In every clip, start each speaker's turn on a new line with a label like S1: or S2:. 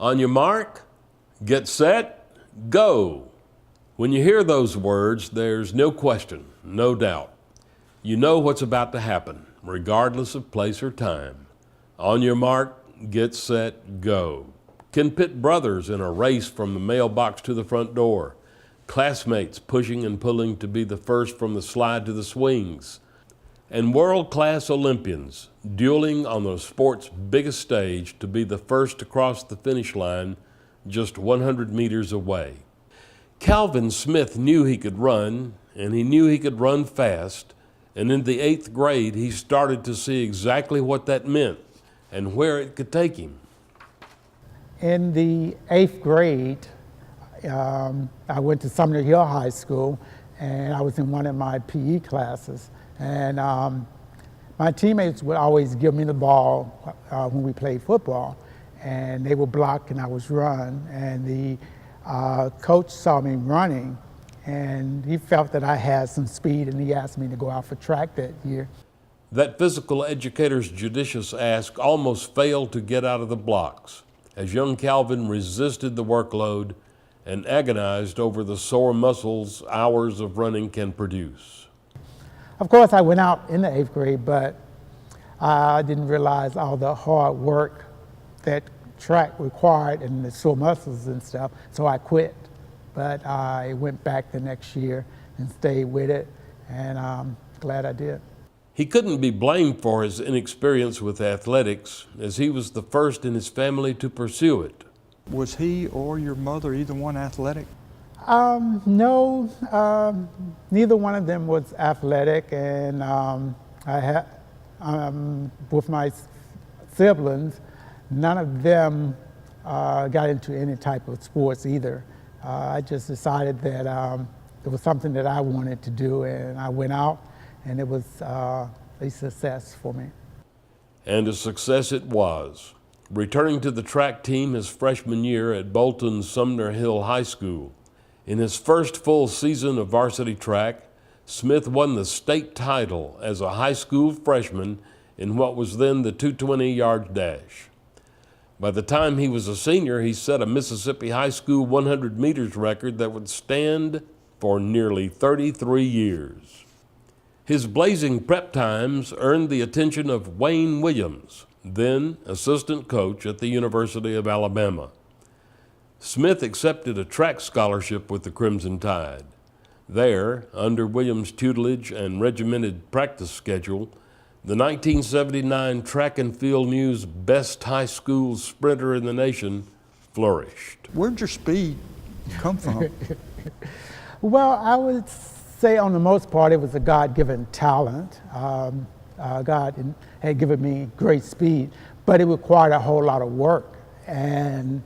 S1: On your mark, get set, go. When you hear those words, there's no question, no doubt. You know what's about to happen, regardless of place or time. On your mark, get set, go. Can pit brothers in a race from the mailbox to the front door. Classmates pushing and pulling to be the first from the slide to the swings. And world-class Olympians dueling on the sport's biggest stage to be the first to cross the finish line just 100 meters away. Calvin Smith knew he could run, and he knew he could run fast, and in the 8th grade he started to see exactly what that meant and where it could take him.
S2: In the 8th grade, I went to Sumner Hill High School, and I was in one of my PE classes. And my teammates would always give me the ball when we played football, and they would block and I would run. And the coach saw me running, and he felt that I had some speed, and he asked me to go out for track that year.
S1: That physical educator's judicious ask almost failed to get out of the blocks, as young Calvin resisted the workload and agonized over the sore muscles hours of running can produce.
S2: Of course, I went out in the 8th grade, but I didn't realize all the hard work that track required and the sore muscles and stuff, so I quit. But I went back the next year and stayed with it, and I'm glad I did.
S1: He couldn't be blamed for his inexperience with athletics, as he was the first in his family to pursue it.
S3: Was he or your mother either one athletic?
S2: No, neither one of them was athletic, and with my siblings, none of them got into any type of sports either. I just decided that it was something that I wanted to do, and I went out, and it was a success for me.
S1: And a success it was. Returning to the track team his freshman year at Bolton's Sumner Hill High School. In his first full season of varsity track, Smith won the state title as a high school freshman in what was then the 220-yard dash. By the time he was a senior, he set a Mississippi high school 100 meters record that would stand for nearly 33 years. His blazing prep times earned the attention of Wayne Williams, then assistant coach at the University of Alabama. Smith accepted a track scholarship with the Crimson Tide. There, under Williams' tutelage and regimented practice schedule, the 1979 Track and Field News Best High School Sprinter in the Nation flourished.
S3: Where'd your speed come from?
S2: Well, I would say on the most part it was a God-given talent. God had given me great speed, but it required a whole lot of work. And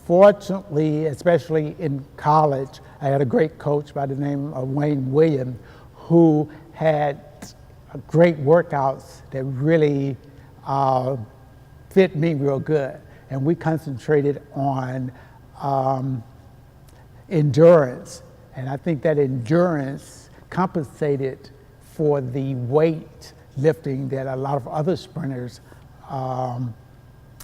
S2: fortunately, especially in college, I had a great coach by the name of Wayne Williams, who had great workouts that really fit me real good. And we concentrated on endurance. And I think that endurance compensated for the weight lifting that a lot of other sprinters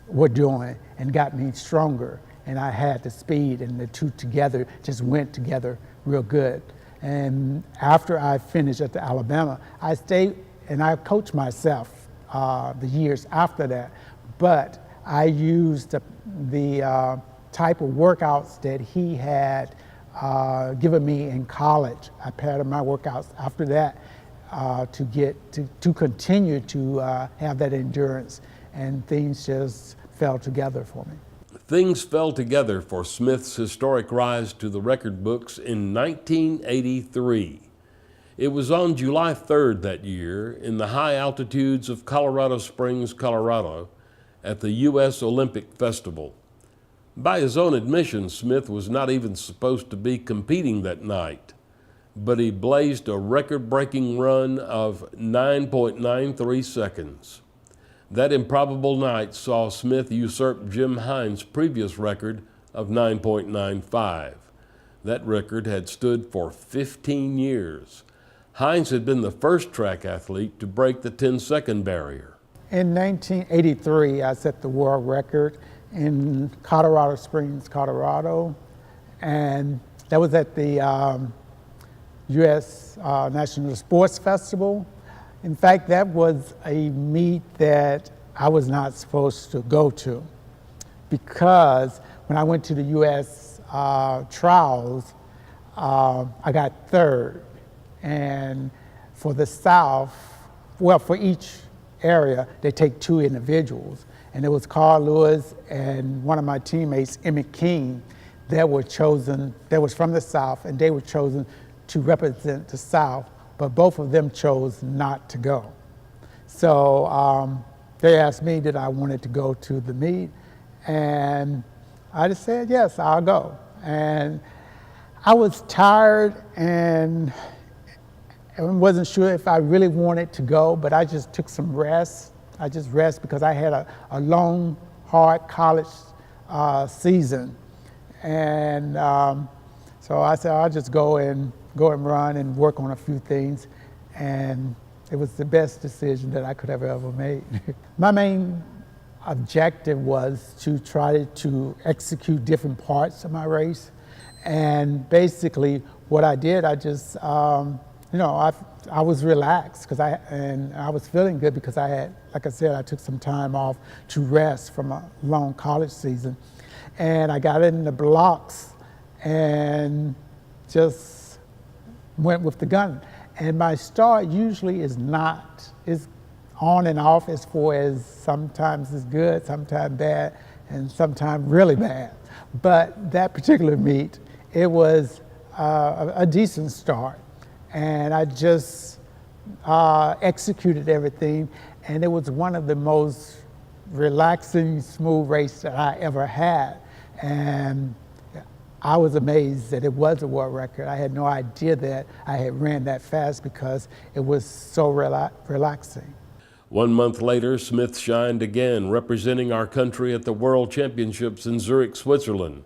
S2: were doing, and got me stronger. And I had the speed, and the two together just went together real good. And after I finished at the Alabama, I stayed and I coached myself the years after that. But I used the type of workouts that he had given me in college. I patterned my workouts after that to continue to have that endurance, and things just fell together for me.
S1: Things fell together for Smith's historic rise to the record books in 1983. It was on July 3rd that year, in the high altitudes of Colorado Springs, Colorado, at the U.S. Olympic Festival. By his own admission, Smith was not even supposed to be competing that night, but he blazed a record-breaking run of 9.93 seconds. That improbable night saw Smith usurp Jim Hines' previous record of 9.95. That record had stood for 15 years. Hines had been the first track athlete to break the 10-second barrier.
S2: In 1983, I set the world record in Colorado Springs, Colorado, and that was at the U.S. National Sports Festival. In fact, that was a meet that I was not supposed to go to, because when I went to the U.S. trials, I got third. And for the South, well, for each area, they take two individuals. And it was Carl Lewis and one of my teammates, Emmett King, that were chosen, that was from the South, and they were chosen to represent the South, but both of them chose not to go. So they asked me that I wanted to go to the meet, and I just said, yes, I'll go. And I was tired and wasn't sure if I really wanted to go, but I just took some rest. I just rest because I had a long, hard college season. And so I said, I'll just go and run and work on a few things. And it was the best decision that I could have ever made. My main objective was to try to execute different parts of my race. And basically what I did, I just, I was relaxed because I was feeling good because I had, like I said, I took some time off to rest from a long college season. And I got in the blocks and just went with the gun. And my start usually is on and off as far as sometimes it's good, sometimes bad, and sometimes really bad. But that particular meet, it was a decent start. And I just executed everything, and it was one of the most relaxing, smooth races that I ever had. And I was amazed that it was a world record. I had no idea that I had ran that fast because it was so relaxing.
S1: 1 month later, Smith shined again, representing our country at the World Championships in Zurich, Switzerland.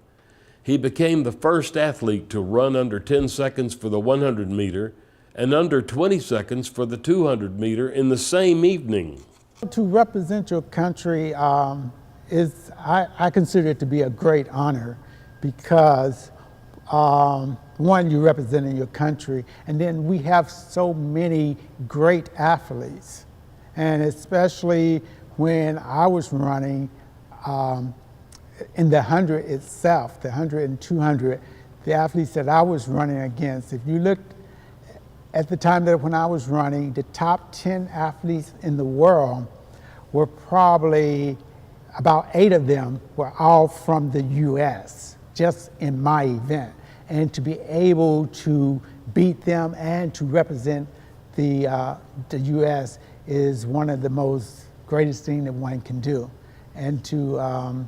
S1: He became the first athlete to run under 10 seconds for the 100 meter and under 20 seconds for the 200 meter in the same evening.
S2: To represent your country I consider it to be a great honor because one, you're representing your country, and then we have so many great athletes. And especially when I was running in the 100 itself, the 100 and 200, the athletes that I was running against, if you looked at the time that when I was running, the top 10 athletes in the world were probably about 8 of them were all from the US, just in my event. And to be able to beat them and to represent the US is one of the most greatest things that one can do. And to,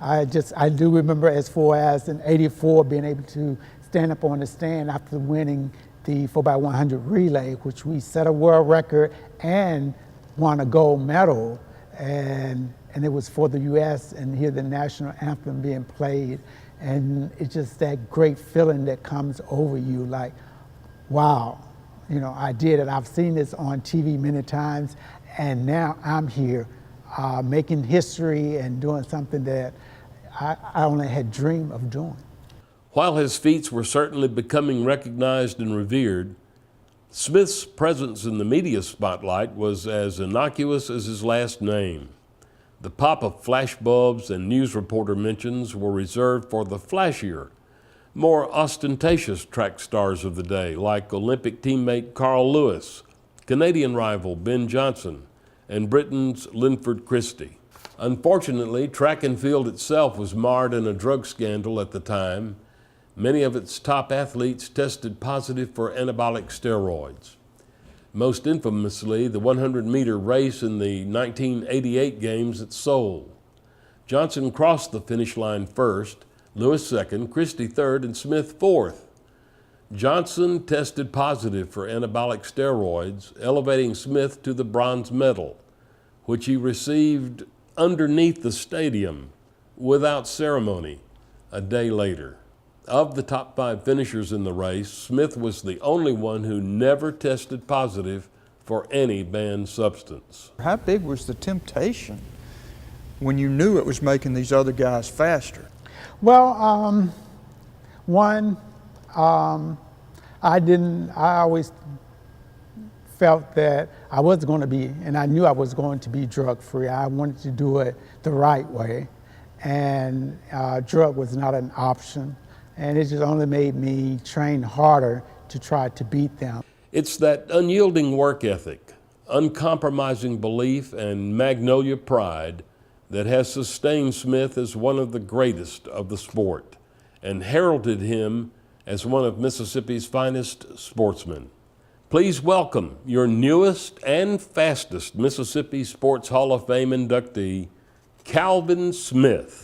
S2: I do remember as far as in '84 being able to stand up on the stand after winning the 4x100 relay, which we set a world record and won a gold medal. And it was for the US, and hear the national anthem being played. And it's just that great feeling that comes over you like, wow, I did it. I've seen this on TV many times, and now I'm here making history and doing something that I only had dreamed of doing.
S1: While his feats were certainly becoming recognized and revered, Smith's presence in the media spotlight was as innocuous as his last name. The pop of flashbulbs and news reporter mentions were reserved for the flashier, more ostentatious track stars of the day, like Olympic teammate Carl Lewis, Canadian rival Ben Johnson, and Britain's Linford Christie. Unfortunately, track and field itself was marred in a drug scandal at the time. Many of its top athletes tested positive for anabolic steroids. Most infamously, the 100-meter race in the 1988 Games at Seoul. Johnson crossed the finish line first, Lewis second, Christie third, and Smith fourth. Johnson tested positive for anabolic steroids, elevating Smith to the bronze medal, which he received underneath the stadium without ceremony a day later. Of the top 5 finishers in the race, Smith was the only one who never tested positive for any banned substance.
S3: How big was the temptation when you knew it was making these other guys faster?
S2: Well, one, I always felt that I was going to be, and I knew I was going to be drug free. I wanted to do it the right way, and drug was not an option. And it just only made me train harder to try to beat them.
S1: It's that unyielding work ethic, uncompromising belief, and magnolia pride that has sustained Smith as one of the greatest of the sport and heralded him as one of Mississippi's finest sportsmen. Please welcome your newest and fastest Mississippi Sports Hall of Fame inductee, Calvin Smith.